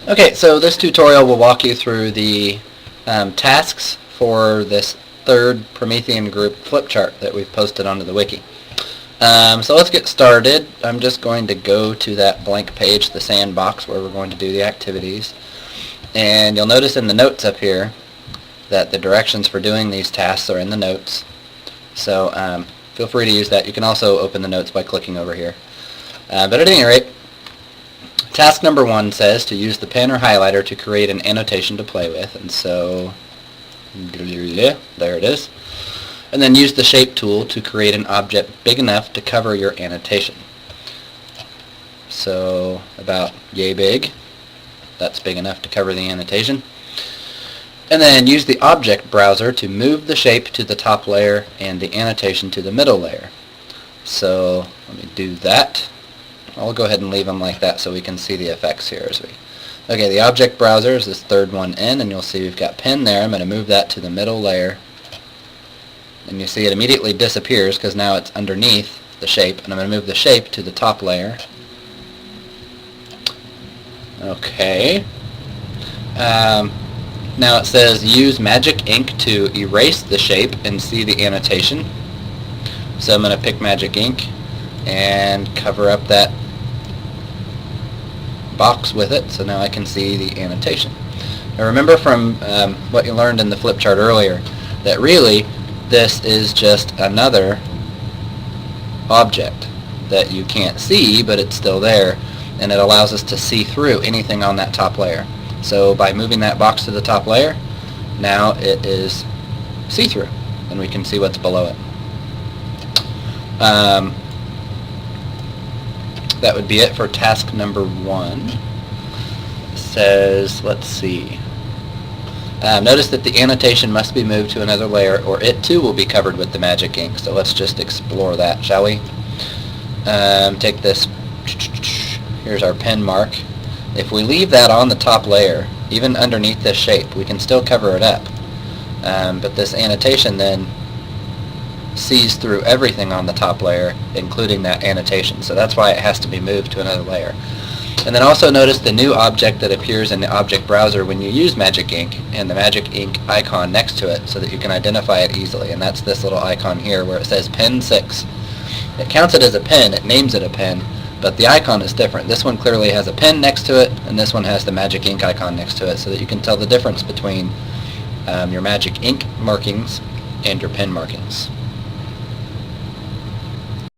Okay, so this tutorial will walk you through the tasks for this third Promethean group flip chart that we've posted onto the wiki. So let's get started. I'm just going to go to that blank page, the sandbox, where we're going to do the activities. And you'll notice in the notes up here that the directions for doing these tasks are in the notes. So feel free to use that. You can also open the notes by clicking over here. But at any rate, task number 1 says to use the pen or highlighter to create an annotation to play with. And so, there it is. And then use the shape tool to create an object big enough to cover your annotation. So about yay big. That's big enough to cover the annotation. And then use the object browser to move the shape to the top layer and the annotation to the middle layer. So let me do that. I'll go ahead and leave them like that so we can see the effects here as we... Okay, the object browser is this third one in, and you'll see we've got pen there. I'm going to move that to the middle layer. And you see it immediately disappears because now it's underneath the shape. And I'm going to move the shape to the top layer. Okay. Now it says use magic ink to erase the shape and see the annotation. So I'm going to pick magic ink and cover up that box with it, so now I can see the annotation. Now remember from what you learned in the flip chart earlier that really this is just another object that you can't see, but it's still there, and it allows us to see through anything on that top layer. So by moving that box to the top layer, now it is see-through and we can see what's below it. That would be it for task number 1. It says, let's see. Notice that the annotation must be moved to another layer or it too will be covered with the magic ink. So let's just explore that, shall we? Take this, here's our pen mark. If we leave that on the top layer, even underneath this shape, we can still cover it up. But this annotation then sees through everything on the top layer, including that annotation. So that's why it has to be moved to another layer. And then also notice the new object that appears in the object browser when you use Magic Ink and the Magic Ink icon next to it so that you can identify it easily. And that's this little icon here where it says Pen 6. It counts it as a pen, it names it a pen, but the icon is different. This one clearly has a pen next to it, and this one has the Magic Ink icon next to it so that you can tell the difference between your Magic Ink markings and your pen markings.